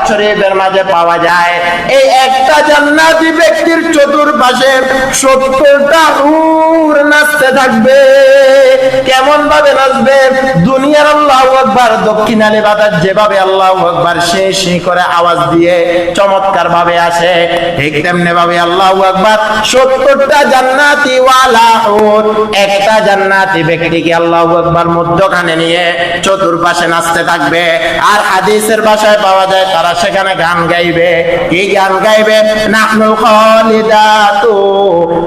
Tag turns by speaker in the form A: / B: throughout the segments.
A: শরীফের মাঝে পাওয়া যায়। এই একটা জান্নাতি ব্যক্তির চতুর্পাশে 70টা হুর নাচতে থাকবে। কেমন ভাবে নাচবে? দুনিয়ার আল্লাহু আকবার দক্ষিণালি বাতাস যেভাবে আল্লাহু আকবার সেই সেই করে আওয়াজ দিয়ে চমৎকার ভাবে আসে, ঠিক তেমনি ভাবে আল্লাহু আকবার 70টা জান্নাতি ওয়ালা হুর একটা জান্নাতি ব্যক্তিকে আল্লাহু আকবার মধ্যখানে নিয়ে চতুর্পাশে নাচতে থাকবে। আর হাদিসের ভাষায় পাওয়া যায় তারা সেখানে গান গাইবে। কি গান গাইবে? নাহনুল খালিদাতু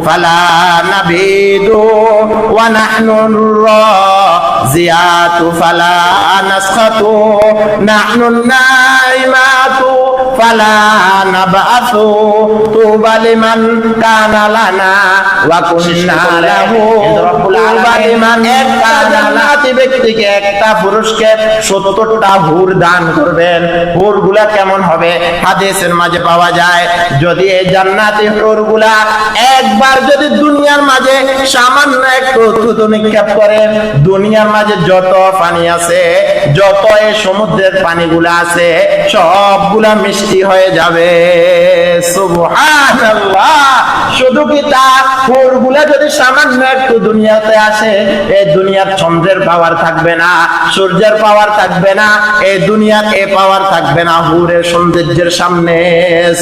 A: ফালা নাবিদু ওয়া নাহনুর রাজিয়াতু ফালা নাসখাতু নাহনুন নাইমাতু ফালা নাবআসু তুবা লিমান কানা লানা ওয়া কুন্না লাহু তুবা লিমান একটা জান্নাতি ব্যক্তিকে একটা পুরুষকে 70টা হুর দান করবেন। হুরগুলা কেমন হবে? হাদিসের মাঝে পাওয়া যায় যদি এই জান্নাতি হুরগুলা একবার যদি দুনিয়ার মাঝে সামান্য একটু থুতু নিক্ষেপ করে, দুনিয়ার মাঝে যত পানি আছে, যত এই সমুদ্রের পানিগুলা আছে সবগুলা মিষ্টি হয়ে যাবে। সুবহানাল্লাহ। শুধু কি তা, হুরগুলা যদি সামান্য একটু দুনিয়াতে আসে, এই দুনিয়ার চন্দ্রের পাওয়ার থাকবে না, সূর্যের পাওয়ার থাকবে না, এই দুনিয়ার এ পাওয়ার থাকবে না হুরের সৌন্দর্যের সামনে।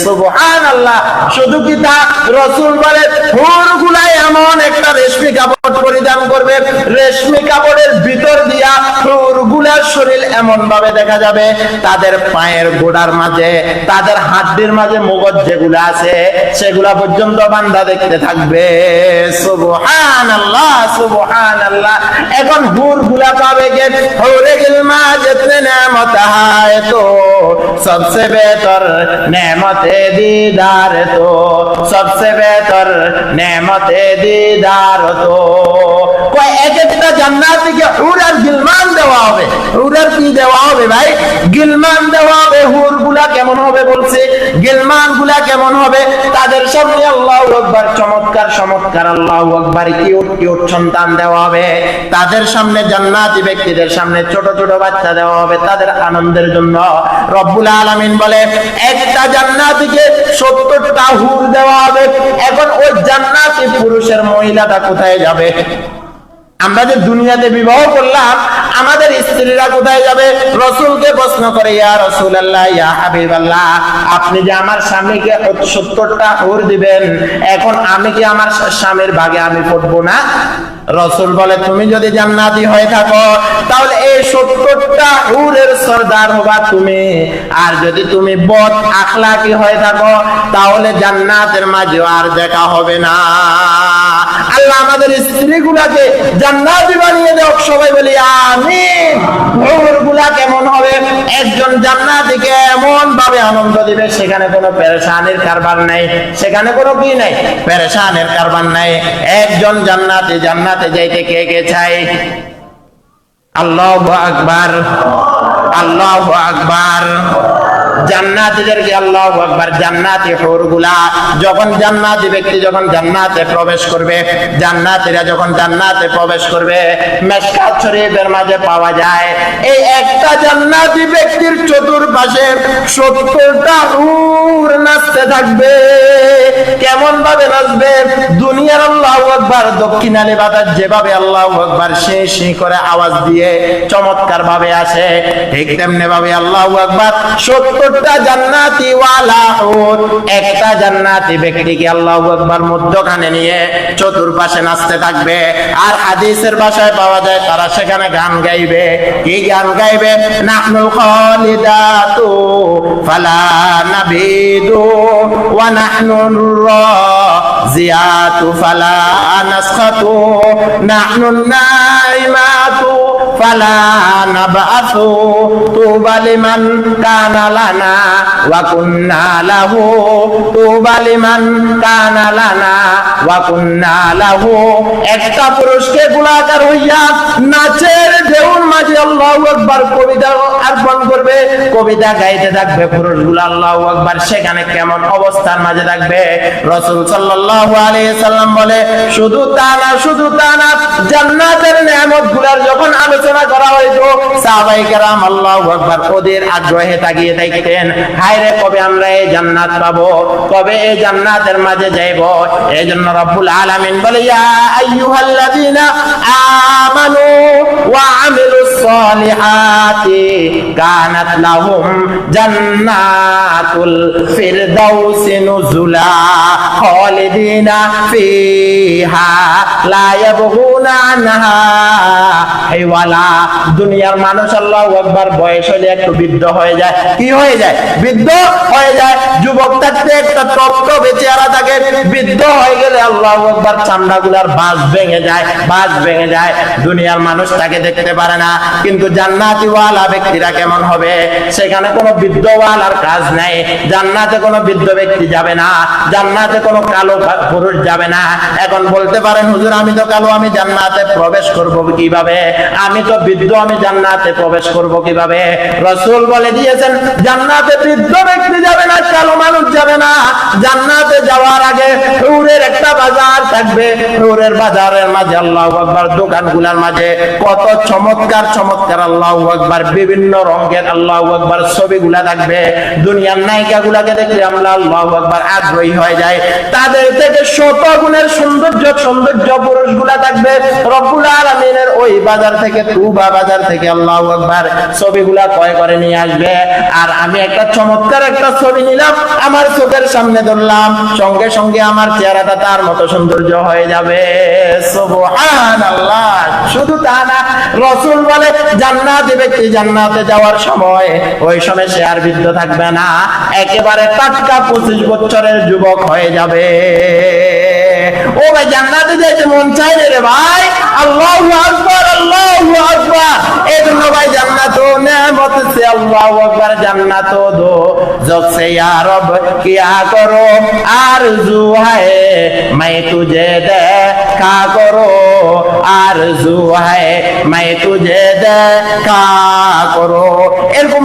A: সুবহানাল্লাহ। শুধু কি তা, রাসূল বলে হুরগুলা এমন একটা রেশমি কাপড় পরিধান করবে, রেশমি কাপড়ের ভিতর দিয়া হুরগুলার শরীর এমন ভাবে দেখা যাবে তাদের পায়ের গোড়ার মাঝে, তাদের হাড্ডির মাঝে মগজ যেগুলো আছে সেগুলা পর্যন্ত বান্দা দেখতে থাকবে। সুবহানাল্লাহ, সুবহানাল্লাহ। এখন হুরগুলা পাবে কে? হুরে গিলমা জিতনে নেমত হায় তো সবসে বেহতর নেমতে দীদার তো সবসে বেহতর নেমতে দীদার তো। কয় এক একটা জান্নাতীকে হুর আর গিলমান দেওয়া হবে। হুর আর কি দেওয়া হবে ভাই? গিলমান দেওয়া হবে। হুরগুলা কেমন হবে বলছে? গিলমানগুলা কেমন হবে? তাদের সামনে আল্লাহু আকবার চমৎকার চমৎকার আল্লাহু আকবার কিউট কিউট সন্তান দেওয়া হবে। তাদের সামনে জান্নাতি ব্যক্তিদের সামনে ছোট ছোট বাচ্চা দেওয়া হবে তাদের আনন্দের জন্য। রব্বুল আলামিন বলে একটা জান্নাতীকে 70টা হুর দেওয়া হবে। এখন ওই জান্নাতি পুরুষের মহিলাটা কোথায় যাবে? আমরা যে দুনিয়াতে বিবাহ করলাম, আমাদের স্ত্রীরা কোথায় যাবে? রাসূলকে প্রশ্ন করে, ইয়া রাসূলুল্লাহ, ইয়া হাবিবাল্লাহ, আপনি যে আমার স্বামীকে 70টা হুর দিবেন, এখন আমি কি আমার স্বামীর ভাগে আমি পড়বো না? রাসূল বলে তুমি যদি জান্নাতি হয়ে থাকো তাহলে এই 70টা হুরের সরদার হবা তুমি। আর যদি তুমি বদ আখলাকি হয়ে থাকো তাহলে জান্নাতের মাঝে আর দেখা হবে না। আল্লাহ আমাদের স্ত্রীগুলাকে জান্নাতি বানিয়ে দেখ, সবাই বলি আমিন। হুরগুলা কেমন হবে? একজন জান্নাতীকে এমন ভাবে আনন্দ দিবে সেখানে কোনো পেরেশানির কারবার নাই, সেখানে কোনো কি নাই, পেরেশানির কারবার নাই। একজন জান্নাতি জান্নাতে যাইতে কে কে চাই? আল্লাহু আকবার, আল্লাহু আকবার। জান্নাতীদেরকে আল্লাহু আকবার। জান্নাতি হুরগুলা যখন জান্নাতি ব্যক্তি যখন জান্নাতে প্রবেশ করবে, জান্নাতীরা যখন জান্নাতে প্রবেশ করবে, মিশকাত শরীফের মাঝে পাওয়া যায় এই একটা জান্নাতি ব্যক্তির চতুর্পাশে 70টা হুর নাচতে থাকবে। কেমন ভাবে নাচবে? দুনিয়ার আল্লাহু আকবার দক্ষিণালি বাতাস যেভাবে আল্লাহু আকবার সেই সেই করে আওয়াজ দিয়ে চমৎকার ভাবে আসে, ঠিক তেমনি ভাবে আল্লাহু আকবার 70টা জান্নাতি ওয়ালা হুর একটা জান্নাতি ব্যক্তিকে আল্লাহু আকবার মধ্যখানে নিয়ে চতুর্পাশে নাচতে থাকবে। আর হাদিসের ভাষায় পাওয়া যায় তারা সেখানে গান গাইবে। কি গান গাইবে? নাহনুল খালিদাতু ফালা নাবিদু ওয়া নাহনুর রাজিয়াতু ফালা নাসখাতু নাহনুন নাইমাতু ফালা নাবআসু তুবা লিমান কানা লানা ওয়া কুন্না লাহু তুবা লিমান কানা লানা ওয়া কুন্না লাহু। একটা পুরুষকে গোলাকার হইয়া নাচের ঢেউর মাঝে আল্লাহু আকবার কবিতা অর্পণ করবে, কবিতা গাইতে থাকবে পুরুষগুলো আল্লাহু আকবার, সেখানে কেমন অবস্থার মাঝে থাকবে? রাসূল সাল্লাল্লাহু আলাইহি সাল্লাম বলে শুধু তা না, জান্নাতের নেয়ামতগুলোর যখন আলোচনা করা হইতো সাহাবায়ে কেরাম আল্লাহু আকবার ওদের আগ্রহে তাকিয়ে থাকতেন, হায় রে কবে আমরা এই জান্নাত পাবো, কবে এই জান্নাতের মাঝে যাইব? এইজন্য রব্বুল আলামিন বলে ইয়া আইয়ুহাল্লাযীনা আমানু ওয়া আমিলুস সালিহাতি কানাত লাহুম জান্নাতুল ফিরদাউসি নুজুলা খালিদিনা ফিহা লা ইয়াবগুনা আনহা হিওয়ালা। দুনিয়ার মানুষ আল্লাহু আকবার বয়স হলে একটু বৃদ্ধ হয়ে যায়, কি হয়ে যায়? বৃদ্ধ হয়ে যায়। যুবক থাকতে একটা টকটকে চেহারা থাকে, বৃদ্ধ হয়ে গেলে আল্লাহু আকবার চামড়াগুলার বাঁশ ভেঙে যায়। দুনিয়ার মানুষ তাকে দেখতে পারে না, কিন্তু জান্নাতি ওয়ালা ব্যক্তিরা কেমন হবে? সেখানে কোনো বৃদ্ধওয়ালার কাজ নাই, জান্নাতে কোনো বৃদ্ধ ব্যক্তি যাবে না, জান্নাতে কোনো কালো পুরুষ যাবে না। এখন বলতে পারেন হুজুর আমি তো কালো, আমি জান্নাতে প্রবেশ করব কিভাবে? আমি তো বৃদ্ধ, আমি জান্নাতে প্রবেশ করব কিভাবে? রাসূল বলে দিয়েছেন জান্নাতে বৃদ্ধ ব্যক্তি যাবে না, কালো মানুষ যাবে না। জান্নাতে যাওয়ার আগে হুরের একটা বাজার থাকবে, হুরের বাজারের মাঝে আল্লাহু আকবার দোকানগুলোর মাঝে কত চমৎকার আল্লাহু আকবার বিভিন্ন রঙের আল্লাহু আকবার ছবিগুলা থাকবে। দুনিয়ার নায়িকাগুলাকে দেখলে আমরা আল্লাহু আকবার আগ্রহী হয়ে যায়, তাদের থেকে শত গুণের সৌন্দর্য পুরুষগুলা থাকবে। রব্বুল আলামিনের ওই বাজার থেকে, তুবা বাজার থেকে আল্লাহু আকবার ছবিগুলা ক্রয় করে নিয়ে আসবে। আর আমি একটা চমৎকার একটা ছবি নিলাম, আমার চোখের সামনে ধরলাম, সঙ্গে সঙ্গে আমার চেহারাটা তার মতো সৌন্দর্য হয়ে যাবে। সুবহানাল্লাহ। শুধু তা না, রাসূল বলে জান্নাতি ব্যক্তি জান্নাতে যাওয়ার সময় ওই সময় সে আর বৃদ্ধ থাকবে না, একেবারে টাটকা 25 বছরের যুবক হয়ে যাবে। ও ভাই জান্নাতে যেতে মন চাই রে ভাই, আল্লাহু আকবার, আল্লাহু আকবার। এই জন্য ভাই জান্নাত ও নেয়ামত সে আল্লাহু আকবার, জান্নাত ও দো জগ সে ইয়া রব কিয়া করো আরজু है मैं तुझे देखा करो, आरज़ू है मैं तुझे देखा करो। এরকম